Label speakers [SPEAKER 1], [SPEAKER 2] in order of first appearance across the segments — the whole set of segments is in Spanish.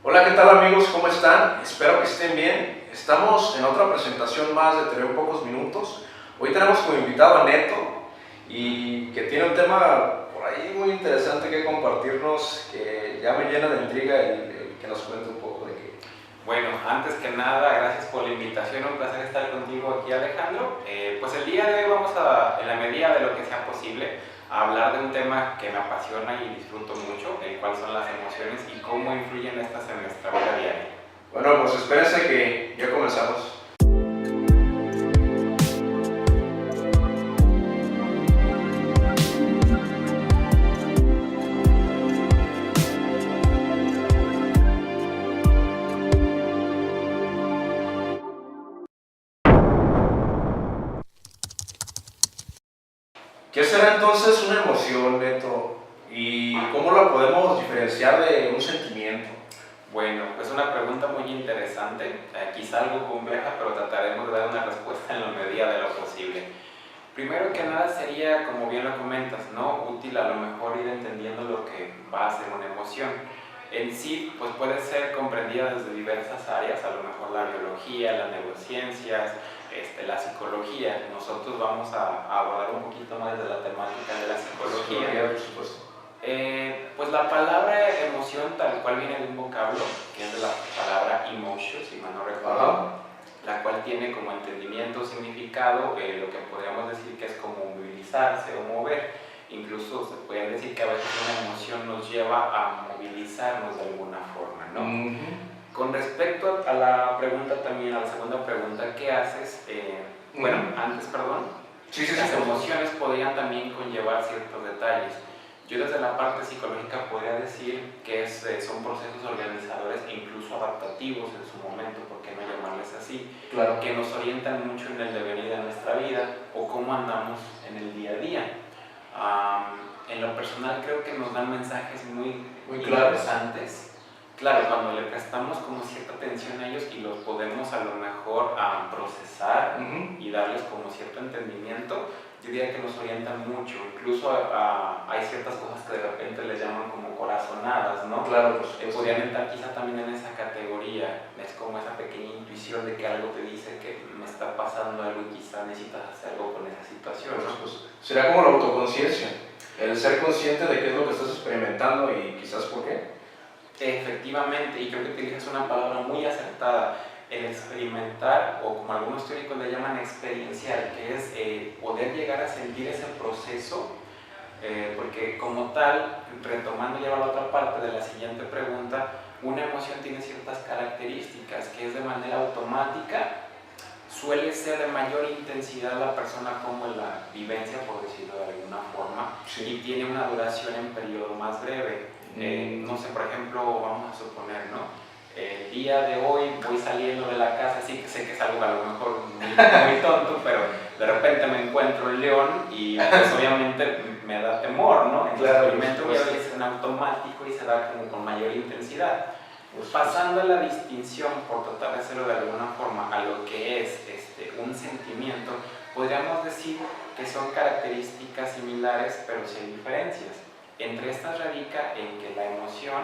[SPEAKER 1] Hola, ¿qué tal amigos? ¿Cómo están? Espero que estén bien. Estamos en otra presentación más de Te veo en pocos minutos. Hoy tenemos como invitado a Neto y que tiene un tema por ahí muy interesante que compartirnos, que ya me llena de intriga el que nos cuente un poco de qué.
[SPEAKER 2] Bueno, antes que nada, gracias por la invitación, un placer estar contigo aquí, Alejandro. Pues el día de hoy vamos a, en la medida de lo que sea posible, a hablar de un tema que me apasiona y disfruto mucho, el cual son las emociones y cómo influyen estas en nuestra vida diaria.
[SPEAKER 1] Bueno, pues espérense que ya comenzamos. ¿Qué será entonces una emoción, Neto? ¿Y cómo la podemos diferenciar de un sentimiento?
[SPEAKER 2] Bueno, pues una pregunta muy interesante, quizá algo compleja, pero trataremos de dar una respuesta en la medida de lo posible. Primero que nada sería, como bien lo comentas, ¿no? Útil a lo mejor ir entendiendo lo que va a ser una emoción. En sí, pues puede ser comprendida desde diversas áreas, a lo mejor la biología, las neurociencias, la psicología. Nosotros vamos a abordar un poquito más de la temática de la psicología.
[SPEAKER 1] Por supuesto.
[SPEAKER 2] Pues la palabra emoción tal cual viene de un vocablo, que es de la palabra emotion, si mal no recuerdo, la cual tiene como entendimiento, significado, lo que podríamos decir que es como movilizarse o mover. Incluso se puede decir que a veces una emoción nos lleva a movilizarnos de alguna forma, ¿no? Con respecto a la pregunta también, a la segunda pregunta, ¿qué haces? Bueno, antes, perdón, las emociones podrían también conllevar ciertos detalles. Yo desde la parte psicológica podría decir que son procesos organizadores e incluso adaptativos en su momento, ¿por qué no llamarles así?
[SPEAKER 1] Claro.
[SPEAKER 2] Que nos orientan mucho en el devenir de nuestra vida o cómo andamos en el día a día. En lo personal creo que nos dan mensajes muy interesantes. Claro, cuando le prestamos como cierta atención a ellos y los podemos a lo mejor procesar y darles como cierto entendimiento, yo diría que nos orientan mucho. Incluso hay ciertas cosas que de repente les llaman como corazonadas, ¿no?
[SPEAKER 1] Claro, pues
[SPEAKER 2] podrían entrar quizá también en esa categoría. Es como esa pequeña intuición de que algo te dice que me está pasando algo y quizá necesitas hacer algo con esa situación, ¿no?
[SPEAKER 1] Pues, será como la autoconciencia, el ser consciente de qué es lo que estás experimentando y quizás por qué.
[SPEAKER 2] Efectivamente, y creo que utilizas una palabra muy acertada, el experimentar, o como algunos teóricos le llaman experienciar, que es poder llegar a sentir ese proceso, porque como tal, retomando ya la otra parte de la siguiente pregunta, una emoción tiene ciertas características, que es de manera automática, suele ser de mayor intensidad la persona como la vivencia, por decirlo de alguna forma, y tiene una duración en periodo más breve. No sé, por ejemplo, vamos a suponer, ¿no? El día de hoy voy saliendo de la casa, sí que sé que es algo a lo mejor muy tonto, pero de repente me encuentro el león y pues obviamente me da temor, ¿no? El experimento es en automático y se da como con mayor intensidad. Pasando a la distinción, por tratar de hacerlo de alguna forma, a lo que es un sentimiento, podríamos decir que son características similares, pero sí hay diferencias. Entre estas radica en que la emoción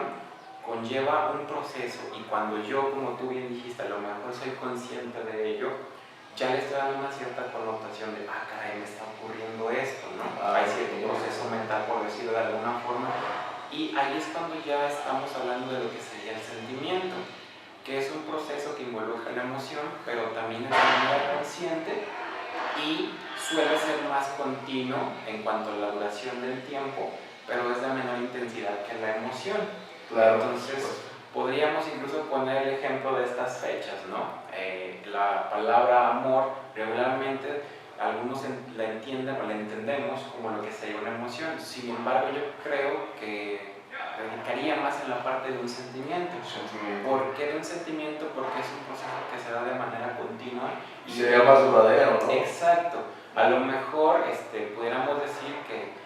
[SPEAKER 2] conlleva un proceso y cuando yo, como tú bien dijiste, a lo mejor soy consciente de ello, ya le estoy dando una cierta connotación de, caray, me está ocurriendo esto, ¿no? Hay cierto proceso mental, por decirlo de alguna forma, y ahí es cuando ya estamos hablando de lo que sería el sentimiento, que es un proceso que involucra la emoción, pero también es de manera consciente y suele ser más continuo en cuanto a la duración del tiempo, pero es de menor intensidad que la emoción.
[SPEAKER 1] Claro.
[SPEAKER 2] Entonces, podríamos incluso poner el ejemplo de estas fechas, ¿no? La palabra amor, regularmente algunos la entienden o la entendemos como lo que sería una emoción. Sin embargo, yo creo que radicaría más en la parte de un sentimiento. ¿Por qué de un sentimiento? Porque es un proceso que se da de manera continua.
[SPEAKER 1] Y sería más duradero, ¿no?
[SPEAKER 2] Exacto. A lo mejor pudiéramos decir que,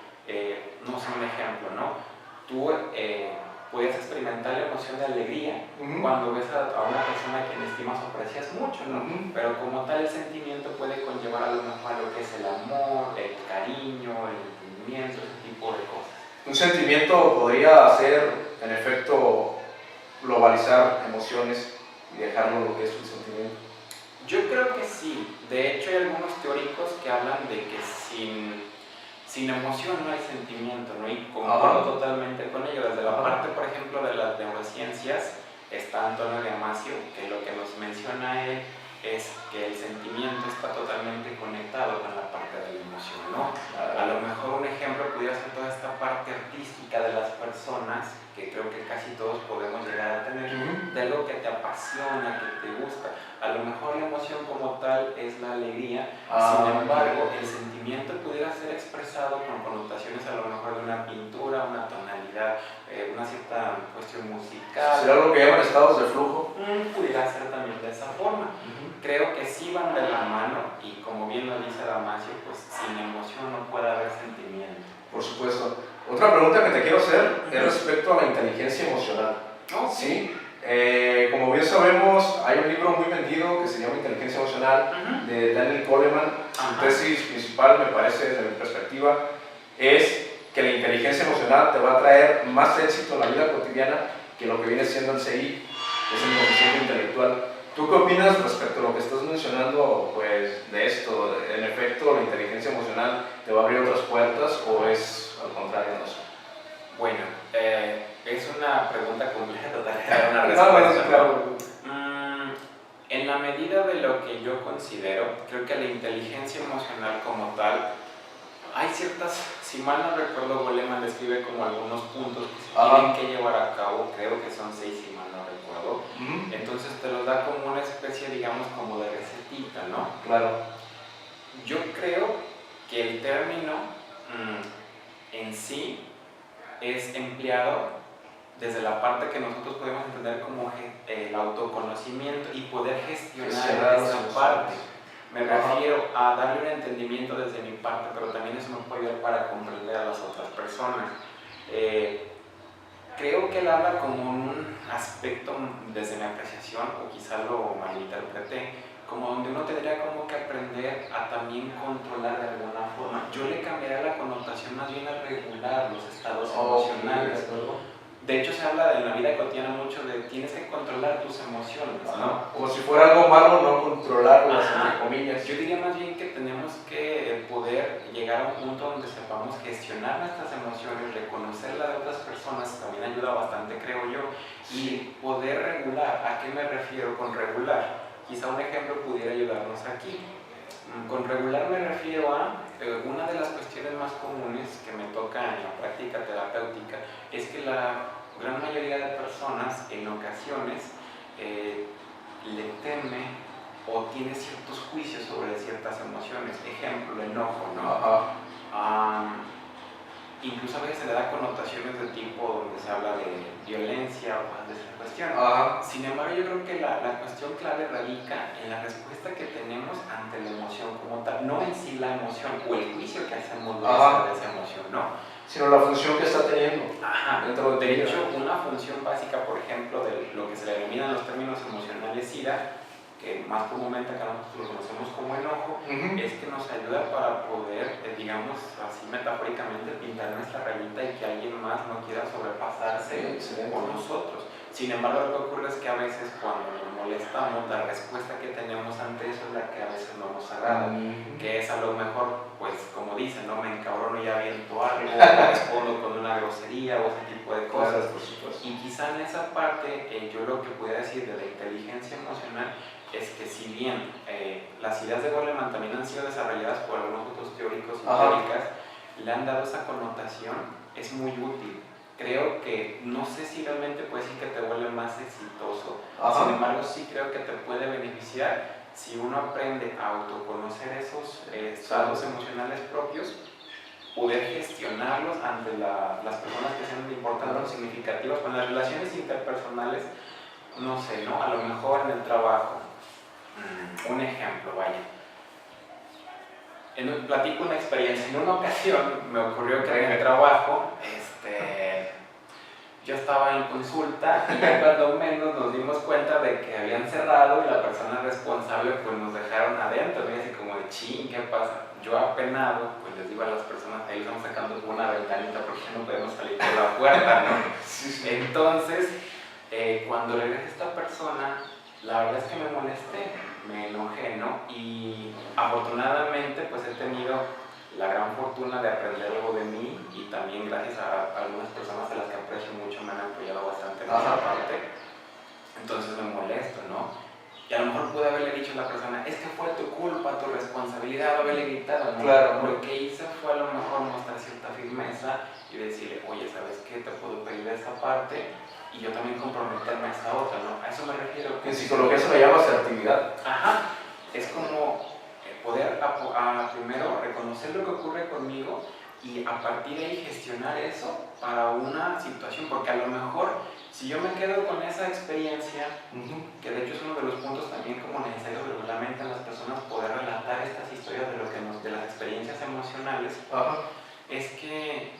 [SPEAKER 2] no sé, un ejemplo, ¿no? Tú puedes experimentar la emoción de alegría cuando ves a una persona a quien estimas o aprecias mucho, ¿no? Pero como tal el sentimiento puede conllevar a lo mejor a lo que es el amor, el cariño, el entendimiento, ese tipo de cosas.
[SPEAKER 1] Un sentimiento podría ser, en efecto, globalizar emociones y dejarlo lo que es un sentimiento.
[SPEAKER 2] Yo creo que sí. De hecho, hay algunos teóricos que hablan de que sin emoción no hay sentimiento, ¿no? Y concuerdo totalmente con ello. Desde la parte, por ejemplo, de las neurociencias, está Antonio Damasio, que lo que nos menciona él es que el sentimiento está totalmente conectado con la parte de la emoción, ¿no? A lo mejor un ejemplo pudiera ser toda esta parte artística de las personas, que creo que casi todos podemos llegar a tener, de algo que te apasiona, que te gusta. A lo mejor la emoción como tal es la alegría, sin embargo, el sentimiento pudiera ser expresado con connotaciones a lo mejor de una pintura, una tonalidad, una cierta cuestión musical.
[SPEAKER 1] ¿Será lo que llaman estados de flujo?
[SPEAKER 2] Pudiera ser también de esa forma. Creo que sí van de la mano y como bien lo dice Damasio, pues sin emoción no puede haber sentimiento.
[SPEAKER 1] Por supuesto. Otra pregunta que te quiero hacer es respecto a la inteligencia emocional. ¿Sí? Como bien sabemos, hay un libro muy vendido que se llama Inteligencia Emocional de Daniel Goleman. Su tesis principal, me parece, desde mi perspectiva, es que la inteligencia emocional te va a traer más éxito en la vida cotidiana que lo que viene siendo el CI, que es el coeficiente intelectual. ¿Tú qué opinas respecto a lo que estás mencionando, pues, de esto? ¿En efecto la inteligencia emocional te va a abrir otras puertas o es al contrario? No sé.
[SPEAKER 2] Bueno, es una pregunta compleja, total, una respuesta.
[SPEAKER 1] Claro.
[SPEAKER 2] En la medida de lo que yo considero, creo que la inteligencia emocional como tal, hay ciertas, si mal no recuerdo, Goleman describe como algunos puntos que se tienen que llevar a cabo, creo que son 6 si mal no recuerdo, entonces te los da como una especie, digamos, como de recetita, ¿no?
[SPEAKER 1] Claro. Yo
[SPEAKER 2] creo que el término en sí es empleado desde la parte que nosotros podemos entender como el autoconocimiento y poder gestionar esa parte. Me refiero a darle un entendimiento desde mi parte, pero también eso me puede ayudar para comprender a las otras personas. Creo que él habla como un aspecto, desde mi apreciación, o quizá lo malinterpreté, como donde uno tendría como que aprender a también controlar de alguna forma. Yo le cambiaría la connotación más bien a regular los estados emocionales. De hecho, se habla en la vida cotidiana mucho de tienes que controlar tus emociones, ¿no?
[SPEAKER 1] Como si fuera algo malo, no controlarlas, entre comillas.
[SPEAKER 2] Yo diría más bien que tenemos que poder llegar a un punto donde sepamos gestionar nuestras emociones, reconocer la de otras personas, también ayuda bastante, creo yo, y poder regular. ¿A qué me refiero con regular? Quizá un ejemplo pudiera ayudarnos aquí. Con regular me refiero a una de las cuestiones más comunes que me toca en la práctica terapéutica es que la gran mayoría de personas en ocasiones le teme o tiene ciertos juicios sobre ciertas emociones. Ejemplo, el enojo, ¿no? Incluso a veces se le da connotaciones de tipo donde se habla de violencia o cosas de esa cuestión. Sin embargo, yo creo que la cuestión clave radica en la respuesta que tenemos ante la emoción como tal, no en sí la emoción o el juicio que hacemos de esa emoción, ¿no?
[SPEAKER 1] Sino la función que está teniendo.
[SPEAKER 2] Dentro de hecho, una función básica, por ejemplo, de lo que se le denomina en los términos emocionales ira, que más comúnmente acá nosotros lo conocemos como enojo, es que nos ayuda para poder, digamos así metafóricamente, pintar nuestra rayita y que alguien más no quiera sobrepasarse por nosotros. Sin embargo, lo que ocurre es que a veces cuando nos molestamos, la respuesta que tenemos ante eso es la que a veces no nos agrada, que es a lo mejor, pues como dicen, ¿no? Me encabrono y aviento algo, respondo con una grosería o ese tipo de cosas. Y quizá en esa parte, yo lo que puedo decir de la inteligencia emocional es que si bien las ideas de Goleman también han sido desarrolladas por algunos otros teóricos y teóricas, le han dado esa connotación, es muy útil. Creo que, no sé si realmente puede decir que te vuelve más exitoso, sin embargo sí creo que te puede beneficiar si uno aprende a autoconocer esos estados emocionales propios, poder gestionarlos ante las personas que sean importantes o significativas, con las relaciones interpersonales, no sé, ¿no? A lo mejor en el trabajo. Un ejemplo, vaya. Platico una experiencia. En una ocasión me ocurrió que en el trabajo, yo estaba en consulta y ya cuando menos nos dimos cuenta de que habían cerrado y la persona responsable pues nos dejaron adentro. Y así como de ching, ¿qué pasa? Yo apenado, pues les digo a las personas, ahí estamos sacando por una ventanita porque no podemos salir por la puerta, ¿no? Entonces, Cuando regresa esta persona, la verdad es que me molesté, me enojé, ¿no? Y afortunadamente pues he tenido la gran fortuna de aprender algo de mí y también gracias a algunas personas a las que aprecio mucho me han apoyado bastante en esa parte. Entonces me molesto, ¿no? Y a lo mejor pude haberle dicho a la persona, es que fue tu culpa, tu responsabilidad, haberle gritado, ¿no?
[SPEAKER 1] Claro.
[SPEAKER 2] Lo que hice fue a lo mejor mostrar cierta firmeza y decirle, oye, ¿sabes qué? Te puedo pedir esa parte y yo también comprometerme a esa otra, ¿no? A eso me refiero.
[SPEAKER 1] En psicología se le llama asertividad.
[SPEAKER 2] Ajá, es como poder primero reconocer lo que ocurre conmigo y a partir de ahí gestionar eso para una situación, porque a lo mejor si yo me quedo con esa experiencia, que de hecho es uno de los puntos también como necesarios regularmente en las personas, poder relatar estas historias de las experiencias emocionales, es que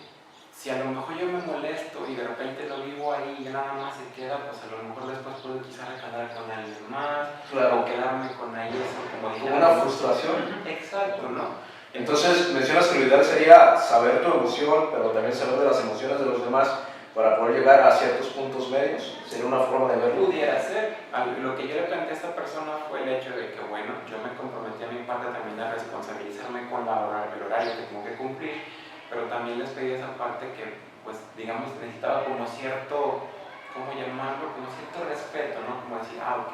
[SPEAKER 2] si a lo mejor yo me molesto y de repente lo vivo ahí y nada más se queda, pues a lo mejor después puedo quizás recalar con alguien más, o quedarme con ahí eso como
[SPEAKER 1] una frustración.
[SPEAKER 2] Exacto, ¿no?
[SPEAKER 1] Entonces mencionas que lo ideal sería saber tu emoción, pero también saber de las emociones de los demás para poder llegar a ciertos puntos medios. Sería una forma de verlo.
[SPEAKER 2] Pudiera ser. Lo que yo le planteé a esta persona fue el hecho de que, bueno, yo me comprometí a mi parte también a responsabilizarme con el horario que tengo que cumplir, pero también les pedí esa parte que, pues, digamos, necesitaba como cierto, ¿cómo llamarlo? Como cierto respeto, ¿no? Como decir, ok,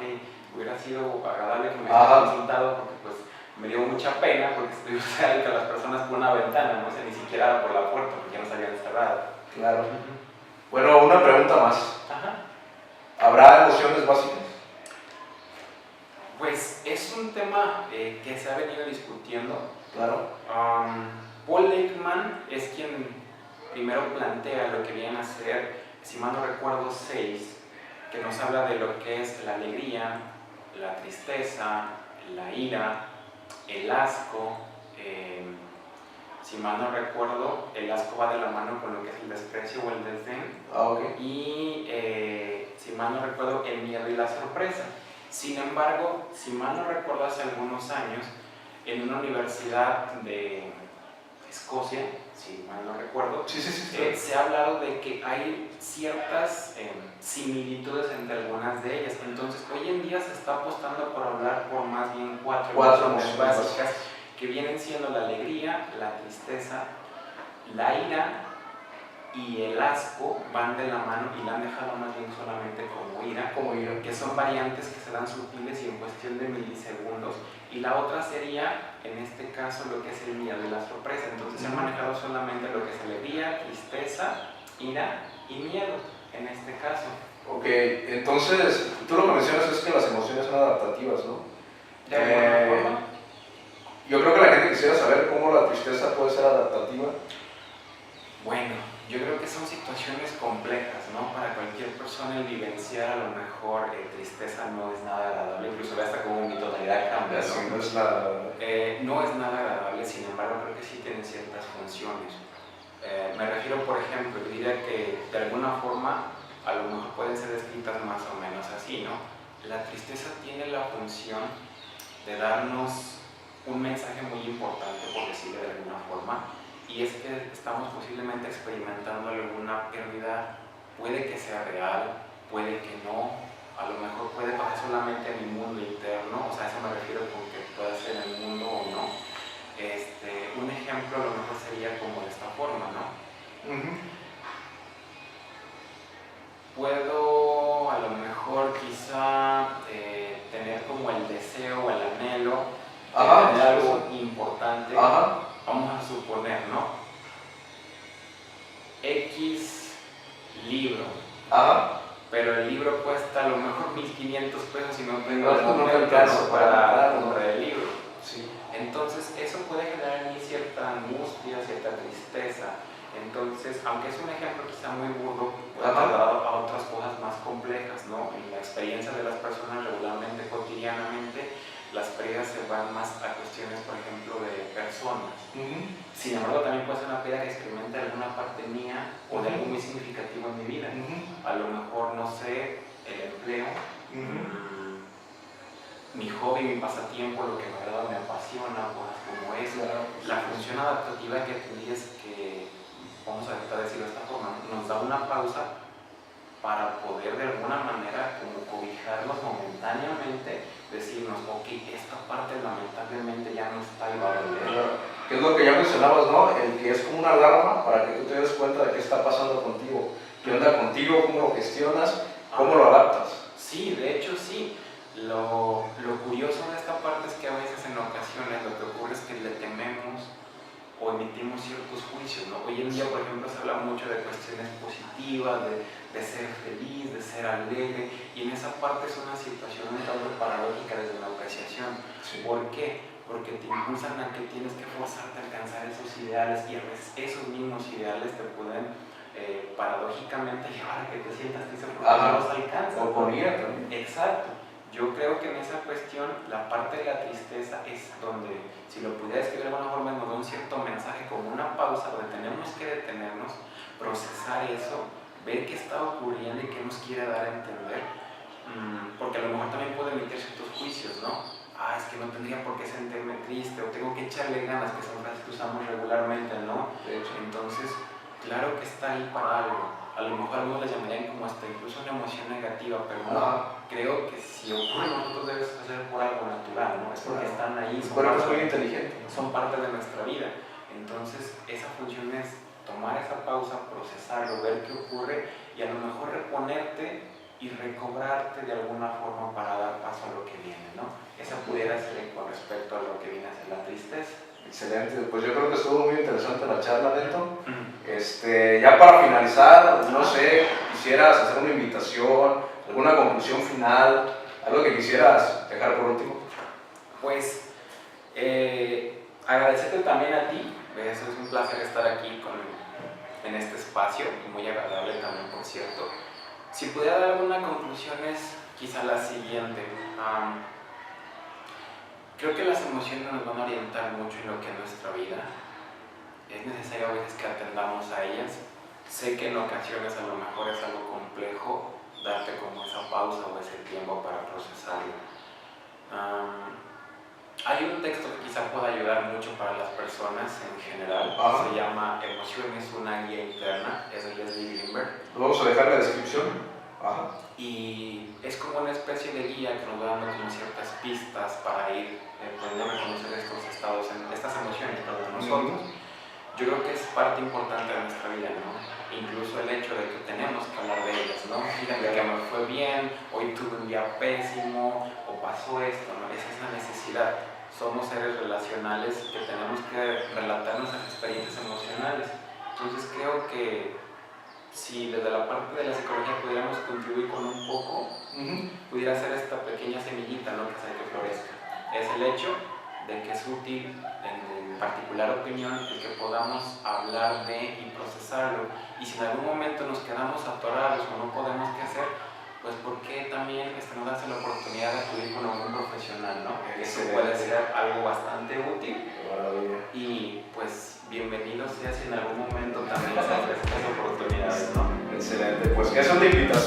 [SPEAKER 2] hubiera sido agradable que me hubiera consultado porque, pues, me dio mucha pena porque estoy cerca de las personas por una ventana, no sé, ni siquiera por la puerta porque ya nos habían cerrado.
[SPEAKER 1] Claro. Bueno, una pregunta más. ¿Habrá emociones básicas?
[SPEAKER 2] Pues es un tema que se ha venido discutiendo.
[SPEAKER 1] Claro.
[SPEAKER 2] Paul Ekman es quien primero plantea lo que vienen a ser, si mal no recuerdo, 6, que nos habla de lo que es la alegría, la tristeza, la ira, el asco. Si mal no recuerdo, el asco va de la mano con lo que es el desprecio o el desdén. Y si mal no recuerdo, el miedo y la sorpresa. Sin embargo, si mal no recuerdo, hace algunos años, en una universidad de Escocia, si mal no recuerdo, se ha hablado de que hay ciertas similitudes entre algunas de ellas. Entonces, hoy en día se está apostando por hablar por más bien cuatro emociones básicas, que vienen siendo la alegría, la tristeza, la ira y el asco. Van de la mano y la han dejado más bien solamente como ira, que son variantes que se dan sutiles y en cuestión de milisegundos. Y la otra sería, en este caso, lo que es el miedo y la sorpresa. Entonces se ha manejado solamente lo que es alegría, tristeza, ira y miedo, en este caso.
[SPEAKER 1] Ok, entonces tú lo que mencionas es que las emociones son adaptativas, ¿no?
[SPEAKER 2] De alguna forma.
[SPEAKER 1] Yo creo que la gente quisiera saber cómo la tristeza puede ser adaptativa.
[SPEAKER 2] Bueno, yo creo que son situaciones complejas, ¿no? Para cualquier persona el vivenciar a lo mejor tristeza no es nada agradable, incluso hasta como mi tonalidad cambia, ¿no?
[SPEAKER 1] Sí, no es nada agradable.
[SPEAKER 2] No es nada agradable, sin embargo creo que sí tiene ciertas funciones. Me refiero, por ejemplo, yo diría que de alguna forma a lo mejor pueden ser descritas más o menos así, ¿no? La tristeza tiene la función de darnos un mensaje muy importante, por decirlo de alguna forma, y es que estamos posiblemente experimentando alguna pérdida, puede que sea real, puede que no, a lo mejor puede pasar solamente en mi mundo interno, o sea, a eso me refiero con que pueda ser en el mundo o no. Un ejemplo a lo mejor sería como de esta forma, ¿no? Puedo a lo mejor quizá tener como el deseo o el anhelo de tener algo importante. Vamos a suponer, ¿no? X libro. Pero el libro cuesta a lo mejor 1,500 pesos y no tengo el caso para comprar el libro.
[SPEAKER 1] Sí.
[SPEAKER 2] Entonces, eso puede generar en mí cierta angustia, cierta tristeza. Entonces, aunque es un ejemplo quizá muy burdo, puede trasladar a otras cosas más complejas, ¿no? En la experiencia de las personas regularmente, cotidianamente, las pérdidas se van más a cuestiones, por ejemplo, de personas. Sin embargo, también puede ser una pérdida que experimente alguna parte mía o de algo muy significativo en mi vida. A lo mejor, no sé, el empleo, mi hobby, mi pasatiempo, lo que me agrada, me apasiona, cosas como eso. La función adaptativa que aprendí es que, vamos a tratar de decirlo de esta forma, nos da una pausa para poder de alguna manera como cobijarnos momentáneamente, decirnos, ok, esta parte lamentablemente ya no está y va a doler.
[SPEAKER 1] Que es lo que ya mencionabas, ¿no? El que es como una alarma para que tú te des cuenta de qué está pasando contigo. ¿Qué onda contigo? ¿Cómo lo gestionas? ¿Cómo lo adaptas?
[SPEAKER 2] Sí, de hecho sí. Lo curioso de esta parte es que a veces en ocasiones lo que ocurre es que le tememos o emitimos ciertos juicios, ¿no? Hoy en día, por ejemplo, se habla mucho de cuestiones positivas, de ser feliz, de ser alegre, y en esa parte es una situación un tanto paradójica desde la apreciación.
[SPEAKER 1] Sí.
[SPEAKER 2] ¿Por qué? Porque te impulsan a que tienes que forzarte a alcanzar esos ideales, y a veces esos mismos ideales te pueden paradójicamente llevar a que te sientas triste porque no los alcanzas.
[SPEAKER 1] O ponía también.
[SPEAKER 2] Exacto. Yo creo que en esa cuestión la parte de la tristeza es donde, si lo pudiera escribir de alguna forma, nos da un cierto mensaje, como una pausa donde tenemos que detenernos, procesar eso, ver qué está ocurriendo y qué nos quiere dar a entender, porque a lo mejor también puede emitir ciertos juicios, ¿no? Es que no tendría por qué sentirme triste, o tengo que echarle ganas, que son frases que usamos regularmente, ¿no?
[SPEAKER 1] De hecho.
[SPEAKER 2] Entonces, claro que está ahí para algo. A lo mejor algunos le llamarían como hasta incluso una emoción negativa, pero no, creo que si ocurre nosotros debe ser por algo natural, ¿no? Es porque están ahí,
[SPEAKER 1] es muy inteligente.
[SPEAKER 2] Son parte de nuestra vida. Entonces esa función es tomar esa pausa, procesarlo, ver qué ocurre y a lo mejor reponerte y recobrarte de alguna forma para dar paso a lo que viene, ¿no? Esa pudiera ser con respecto a lo que viene a ser la tristeza.
[SPEAKER 1] Excelente, pues yo creo que estuvo muy interesante la charla, Neto. Ya para finalizar, no sé, quisieras hacer una invitación, alguna conclusión final, algo que quisieras dejar por último.
[SPEAKER 2] Pues agradecerte también a ti, es un placer estar aquí en este espacio, muy agradable también, por cierto. Si pudiera dar alguna conclusión es quizá la siguiente. Creo que las emociones nos van a orientar mucho en lo que es nuestra vida. Es necesario a veces que atendamos a ellas. Sé que en ocasiones a lo mejor es algo complejo darte como esa pausa o ese tiempo para procesarlo. Hay un texto que quizá pueda ayudar mucho para las personas en general. Se llama Emociones, una guía interna. Es de Leslie Greenberg.
[SPEAKER 1] Lo vamos a dejar en la descripción.
[SPEAKER 2] Y es como una especie de guía que nos va dando como ciertas pistas para ir pudiendo reconocer estos estados, estas emociones para nosotros. Yo creo que es parte importante de nuestra vida, ¿no? Incluso el hecho de que tenemos que hablar de ellas, ¿no? Fíjate que me fue bien, hoy tuve un día pésimo, o pasó esto, ¿no? Esa es la necesidad. Somos seres relacionales que tenemos que relatar nuestras experiencias emocionales. Entonces creo que si desde la parte de la psicología pudiéramos contribuir con un poco, pudiera ser esta pequeña semillita, ¿no? Que hace que florezca. Es el hecho de que es útil, en particular opinión, el que podamos hablar de y procesarlo. Y si en algún momento nos quedamos atorados o no podemos qué hacer, pues ¿por qué también no darse la oportunidad de acudir con algún profesional, ¿no? Eso puede ser algo bastante útil. Y pues bienvenido sea si en algún momento también se ofrecen esas oportunidades, ¿no?
[SPEAKER 1] Excelente, pues esa es la invitación.